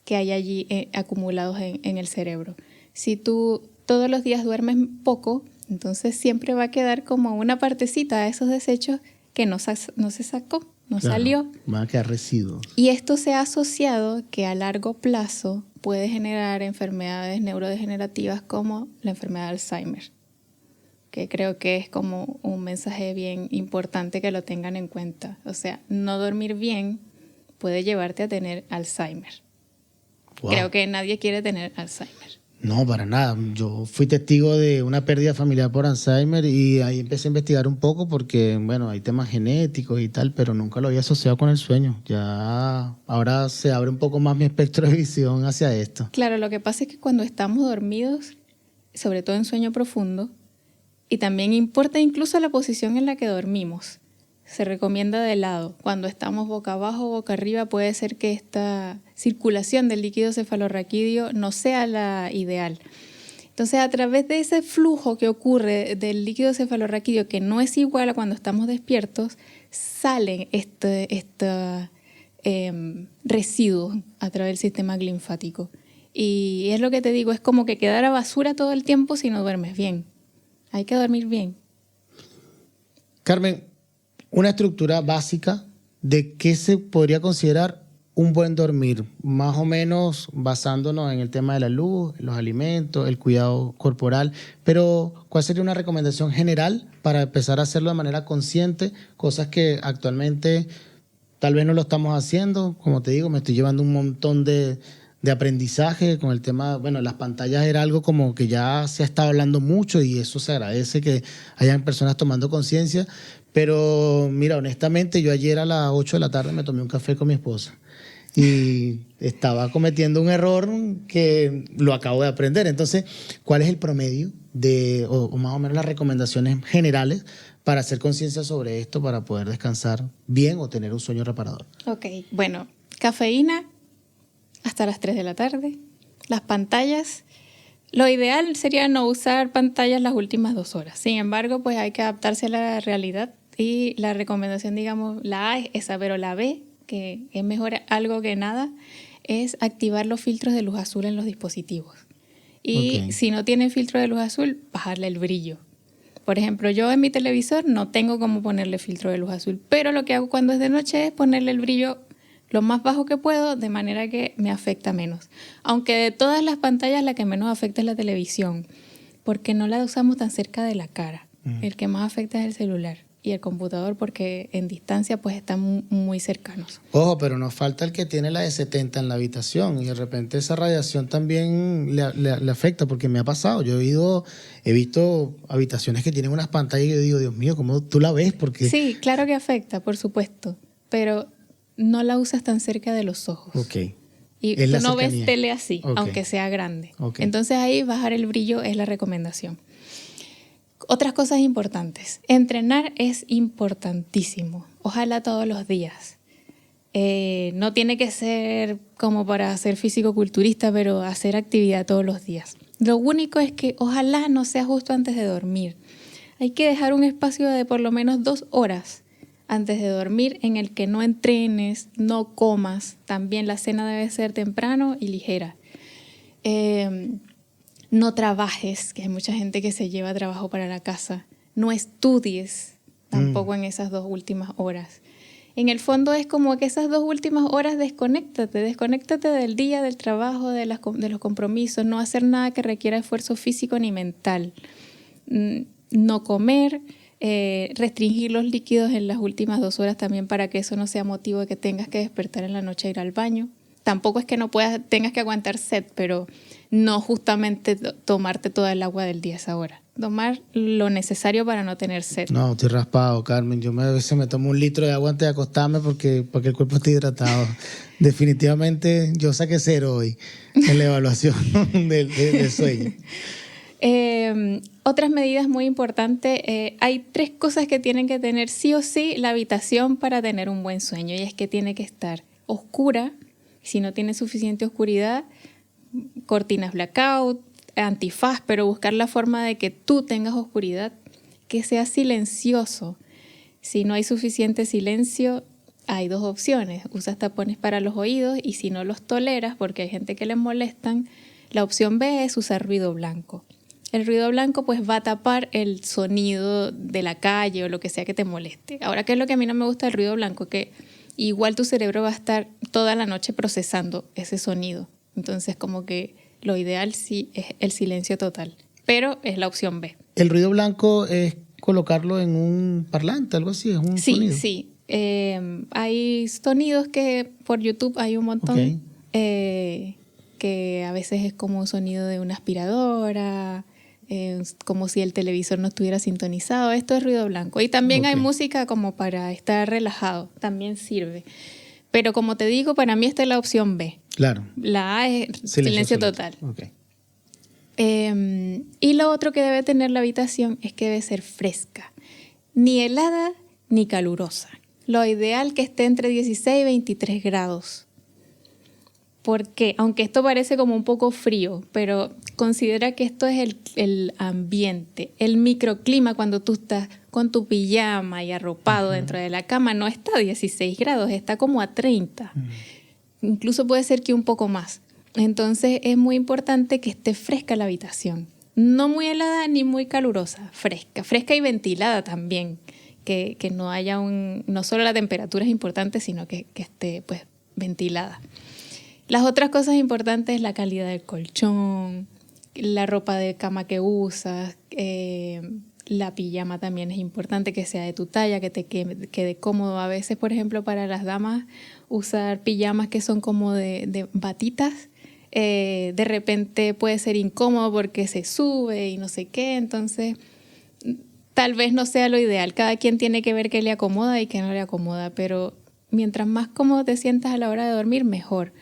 [SPEAKER 2] que hay allí acumulados en el cerebro. Si tú todos los días duermes poco, entonces siempre va a quedar como una partecita de esos desechos que no se sacó, no salió.
[SPEAKER 1] Van a quedar residuos.
[SPEAKER 2] Y esto se ha asociado que a largo plazo puede generar enfermedades neurodegenerativas como la enfermedad de Alzheimer, que creo que es como un mensaje bien importante que lo tengan en cuenta. O sea, no dormir bien puede llevarte a tener Alzheimer. Wow. Creo que nadie quiere tener Alzheimer.
[SPEAKER 1] No, para nada. Yo fui testigo de una pérdida familiar por Alzheimer y ahí empecé a investigar un poco porque, bueno, hay temas genéticos y tal, pero nunca lo había asociado con el sueño. Ya ahora se abre un poco más mi espectro de visión hacia esto.
[SPEAKER 2] Claro, lo que pasa es que cuando estamos dormidos, sobre todo en sueño profundo, y también importa incluso la posición en la que dormimos, se recomienda de lado. Cuando estamos boca abajo o boca arriba, puede ser que esta circulación del líquido cefalorraquídeo no sea la ideal. Entonces, a través de ese flujo que ocurre del líquido cefalorraquídeo, que no es igual a cuando estamos despiertos, salen residuos a través del sistema linfático. Y es lo que te digo, es como que quedara basura todo el tiempo si no duermes bien. Hay que dormir bien.
[SPEAKER 1] Carmen, una estructura básica de qué se podría considerar un buen dormir, más o menos basándonos en el tema de la luz, los alimentos, el cuidado corporal, pero ¿cuál sería una recomendación general para empezar a hacerlo de manera consciente? Cosas que actualmente tal vez no lo estamos haciendo, como te digo, me estoy llevando un montón de aprendizaje con el tema, bueno, las pantallas era algo como que ya se ha estado hablando mucho y eso se agradece que hayan personas tomando conciencia, pero mira, honestamente yo ayer a las 8 de la tarde me tomé un café con mi esposa y estaba cometiendo un error que lo acabo de aprender. Entonces, ¿cuál es el promedio o más o menos las recomendaciones generales para hacer conciencia sobre esto, para poder descansar bien o tener un sueño reparador?
[SPEAKER 2] Ok, bueno, cafeína hasta las 3 de la tarde. Las pantallas, lo ideal sería no usar pantallas las últimas 2 horas. Sin embargo, pues hay que adaptarse a la realidad y la recomendación, digamos, la A es esa, pero la B, que es mejor algo que nada, es activar los filtros de luz azul en los dispositivos. Y si no tiene filtro de luz azul, bajarle el brillo. Por ejemplo, yo en mi televisor no tengo cómo ponerle filtro de luz azul, pero lo que hago cuando es de noche es ponerle el brillo lo más bajo que puedo, de manera que me afecta menos. Aunque de todas las pantallas la que menos afecta es la televisión, porque no la usamos tan cerca de la cara. El que más afecta es el celular y el computador, porque en distancia pues están muy cercanos.
[SPEAKER 1] Ojo, pero nos falta el que tiene la de 70 en la habitación y de repente esa radiación también le afecta, porque me ha pasado. Yo he visto habitaciones que tienen unas pantallas y yo digo, Dios mío, ¿cómo tú la ves? Porque...
[SPEAKER 2] Sí, claro que afecta, por supuesto, pero no la usas tan cerca de los ojos.
[SPEAKER 1] Okay.
[SPEAKER 2] Y tú no ves tele así, aunque sea grande. Entonces ahí bajar el brillo es la recomendación. Otras cosas importantes. Entrenar es importantísimo. Ojalá todos los días. No tiene que ser como para ser físico-culturista, pero hacer actividad todos los días. Lo único es que ojalá no sea justo antes de dormir. Hay que dejar un espacio de por lo menos 2 horas antes de dormir, en el que no entrenes, no comas. También la cena debe ser temprano y ligera. No trabajes, que hay mucha gente que se lleva trabajo para la casa. No estudies tampoco en esas 2 últimas horas. En el fondo es como que esas 2 últimas horas desconéctate del día, del trabajo, de los compromisos, no hacer nada que requiera esfuerzo físico ni mental. No comer, restringir los líquidos en las últimas 2 horas también para que eso no sea motivo de que tengas que despertar en la noche a ir al baño. Tampoco es que tengas que aguantar sed, pero no justamente tomarte toda el agua del día a esa hora. Tomar lo necesario para no tener sed.
[SPEAKER 1] No, estoy raspado, Carmen. Yo a veces me tomo 1 litro de agua antes de acostarme porque el cuerpo esté hidratado. Definitivamente yo saqué 0 hoy en la evaluación del sueño.
[SPEAKER 2] Otras medidas muy importantes, hay 3 cosas que tienen que tener sí o sí la habitación para tener un buen sueño, y es que tiene que estar oscura. Si no tiene suficiente oscuridad, cortinas blackout, antifaz, pero buscar la forma de que tú tengas oscuridad, que sea silencioso. Si no hay suficiente silencio, hay 2 opciones. Usas tapones para los oídos, y si no los toleras, porque hay gente que les molestan, la opción B es usar ruido blanco. El ruido blanco pues va a tapar el sonido de la calle o lo que sea que te moleste. Ahora, ¿qué es lo que a mí no me gusta del ruido blanco? Que igual tu cerebro va a estar toda la noche procesando ese sonido. Entonces, como que lo ideal sí es el silencio total, pero es la opción B.
[SPEAKER 1] ¿El ruido blanco es colocarlo en un parlante, algo así? ¿Es un sonido?
[SPEAKER 2] Sí. Hay sonidos que por YouTube hay un montón, que a veces es como un sonido de una aspiradora, como si el televisor no estuviera sintonizado. Esto es ruido blanco. Y también hay música como para estar relajado, también sirve. Pero como te digo, para mí esta es la opción B.
[SPEAKER 1] Claro.
[SPEAKER 2] La A es silencio total.
[SPEAKER 1] Okay.
[SPEAKER 2] Y lo otro que debe tener la habitación es que debe ser fresca, ni helada ni calurosa. Lo ideal que esté entre 16 y 23 grados. Porque, aunque esto parece como un poco frío, pero considera que esto es el ambiente, el microclima. Cuando tú estás con tu pijama y arropado dentro de la cama, no está a 16 grados, está como a 30. Incluso puede ser que un poco más. Entonces es muy importante que esté fresca la habitación. No muy helada ni muy calurosa, fresca y ventilada también. Que no haya no solo la temperatura es importante, sino que esté pues ventilada. Las otras cosas importantes es la calidad del colchón, la ropa de cama que usas, la pijama también es importante que sea de tu talla, que te quede cómodo. A veces, por ejemplo, para las damas, usar pijamas que son como de batitas, de repente puede ser incómodo porque se sube y no sé qué, entonces tal vez no sea lo ideal. Cada quien tiene que ver qué le acomoda y qué no le acomoda, pero mientras más cómodo te sientas a la hora de dormir, mejor.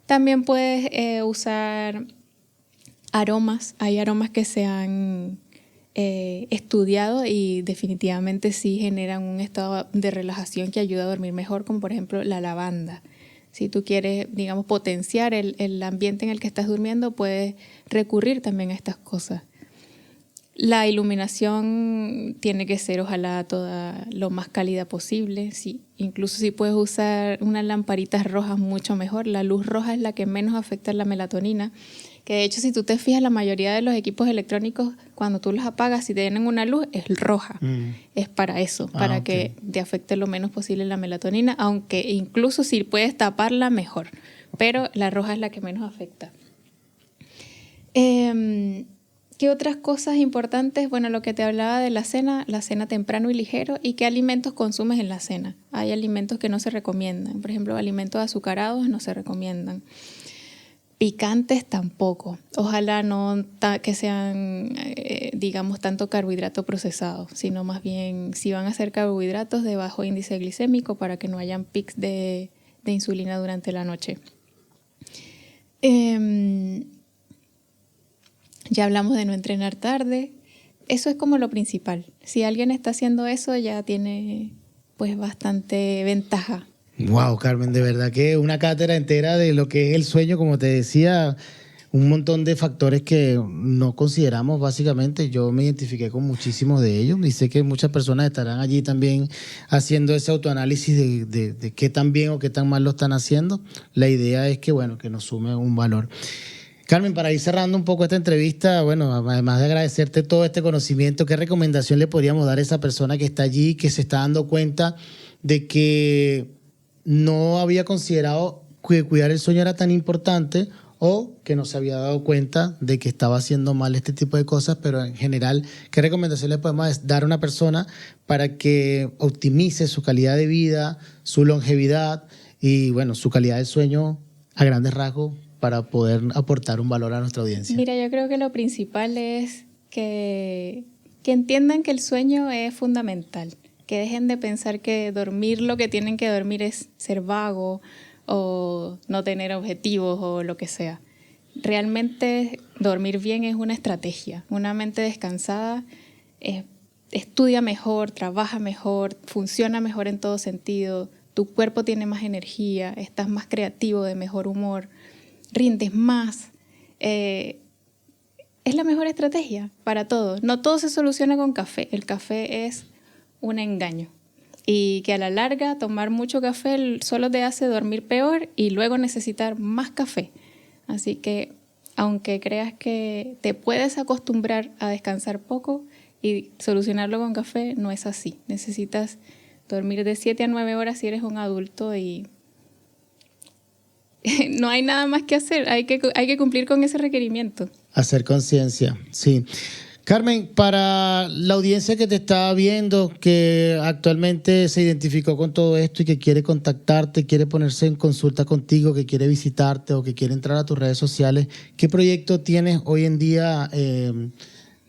[SPEAKER 2] También puedes usar aromas. Hay aromas que se han estudiado y definitivamente sí generan un estado de relajación que ayuda a dormir mejor, como por ejemplo la lavanda. Si tú quieres, digamos, potenciar el ambiente en el que estás durmiendo, puedes recurrir también a estas cosas. La iluminación tiene que ser, ojalá, toda lo más cálida posible. Sí, incluso si puedes usar unas lamparitas rojas, mucho mejor. La luz roja es la que menos afecta la melatonina. Que de hecho, si tú te fijas, la mayoría de los equipos electrónicos, cuando tú los apagas, si tienen una luz, es roja. Es para eso, para que te afecte lo menos posible la melatonina, aunque incluso si puedes taparla, mejor. Pero la roja es la que menos afecta. ¿Qué otras cosas importantes? Bueno, lo que te hablaba de la cena temprano y ligero, y qué alimentos consumes en la cena. Hay alimentos que no se recomiendan. Por ejemplo, alimentos azucarados no se recomiendan. Picantes tampoco. Ojalá no que sean, digamos, tanto carbohidrato procesado, sino más bien si van a ser carbohidratos de bajo índice glicémico para que no hayan pics de insulina durante la noche. Ya hablamos de no entrenar tarde. Eso es como lo principal. Si alguien está haciendo eso, ya tiene pues bastante ventaja.
[SPEAKER 1] Wow, Carmen, de verdad que una cátedra entera de lo que es el sueño, como te decía, un montón de factores que no consideramos básicamente. Yo me identifiqué con muchísimos de ellos y sé que muchas personas estarán allí también haciendo ese autoanálisis de qué tan bien o qué tan mal lo están haciendo. La idea es que, bueno, que nos sume un valor. Carmen, para ir cerrando un poco esta entrevista, bueno, además de agradecerte todo este conocimiento, ¿qué recomendación le podríamos dar a esa persona que está allí, que se está dando cuenta de que no había considerado que cuidar el sueño era tan importante, o que no se había dado cuenta de que estaba haciendo mal este tipo de cosas? Pero en general, ¿qué recomendación le podemos dar a una persona para que optimice su calidad de vida, su longevidad y, bueno, su calidad de sueño a grandes rasgos para poder aportar un valor a nuestra audiencia?
[SPEAKER 2] Mira, yo creo que lo principal es que entiendan que el sueño es fundamental, que dejen de pensar que dormir lo que tienen que dormir es ser vago o no tener objetivos o lo que sea. Realmente dormir bien es una estrategia. Una mente descansada estudia mejor, trabaja mejor, funciona mejor en todo sentido. Tu cuerpo tiene más energía, estás más creativo, de mejor humor, rindes más. Es la mejor estrategia para todo. No todo se soluciona con café. El café es un engaño. Y que a la larga tomar mucho café solo te hace dormir peor y luego necesitar más café. Así que aunque creas que te puedes acostumbrar a descansar poco y solucionarlo con café, no es así. Necesitas dormir de 7 a 9 horas si eres un adulto y no hay nada más que hacer. Hay que cumplir con ese requerimiento.
[SPEAKER 1] Hacer conciencia, sí. Carmen, para la audiencia que te está viendo, que actualmente se identificó con todo esto y que quiere contactarte, quiere ponerse en consulta contigo, que quiere visitarte o que quiere entrar a tus redes sociales, ¿qué proyecto tienes hoy en día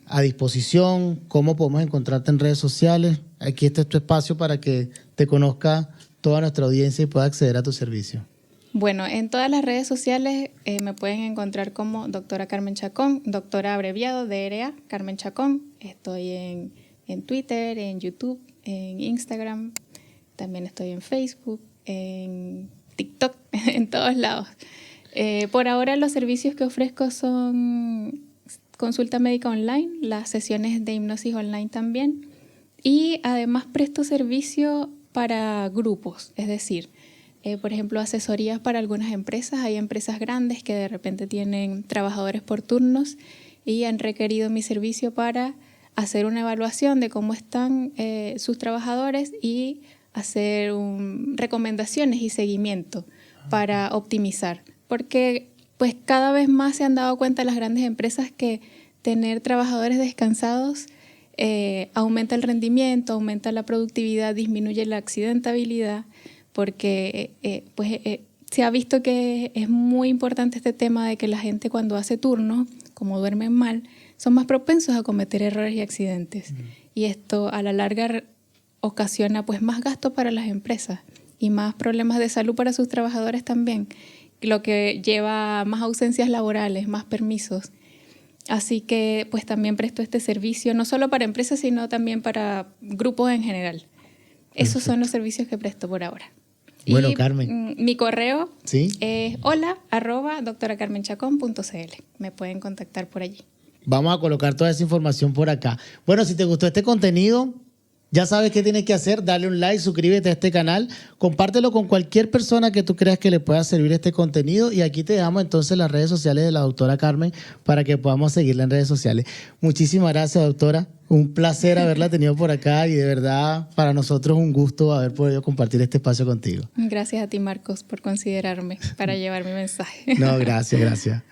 [SPEAKER 1] a disposición? ¿Cómo podemos encontrarte en redes sociales? Aquí está tu espacio para que te conozca toda nuestra audiencia y pueda acceder a tu servicio.
[SPEAKER 2] Bueno, en todas las redes sociales me pueden encontrar como doctora Carmen Chacón, doctora abreviado DRA, Carmen Chacón. Estoy en Twitter, en YouTube, en Instagram, también estoy en Facebook, en TikTok, en todos lados. Por ahora los servicios que ofrezco son consulta médica online, las sesiones de hipnosis online también, y además presto servicio para grupos, es decir, por ejemplo, asesorías para algunas empresas. Hay empresas grandes que de repente tienen trabajadores por turnos y han requerido mi servicio para hacer una evaluación de cómo están sus trabajadores y hacer recomendaciones y seguimiento para optimizar. Porque pues cada vez más se han dado cuenta las grandes empresas que tener trabajadores descansados aumenta el rendimiento, aumenta la productividad, disminuye la accidentabilidad, porque se ha visto que es muy importante este tema de que la gente cuando hace turnos, como duermen mal, son más propensos a cometer errores y accidentes. Y esto a la larga ocasiona pues más gasto para las empresas y más problemas de salud para sus trabajadores también, lo que lleva más ausencias laborales, más permisos. Así que pues también presto este servicio, no solo para empresas, sino también para grupos en general. Esos son los servicios que presto por ahora.
[SPEAKER 1] Bueno,
[SPEAKER 2] y,
[SPEAKER 1] Carmen.
[SPEAKER 2] Mi correo
[SPEAKER 1] ¿Sí?
[SPEAKER 2] es hola@doctoracarmenchacon.cl. Me pueden contactar por allí.
[SPEAKER 1] Vamos a colocar toda esa información por acá. Bueno, si te gustó este contenido, ya sabes qué tienes que hacer. Dale un like, suscríbete a este canal, compártelo con cualquier persona que tú creas que le pueda servir este contenido. Y aquí te dejamos entonces las redes sociales de la doctora Carmen para que podamos seguirla en redes sociales. Muchísimas gracias, doctora. Un placer haberla tenido por acá y de verdad para nosotros un gusto haber podido compartir este espacio contigo.
[SPEAKER 2] Gracias a ti, Marcos, por considerarme para llevar mi mensaje.
[SPEAKER 1] No, gracias.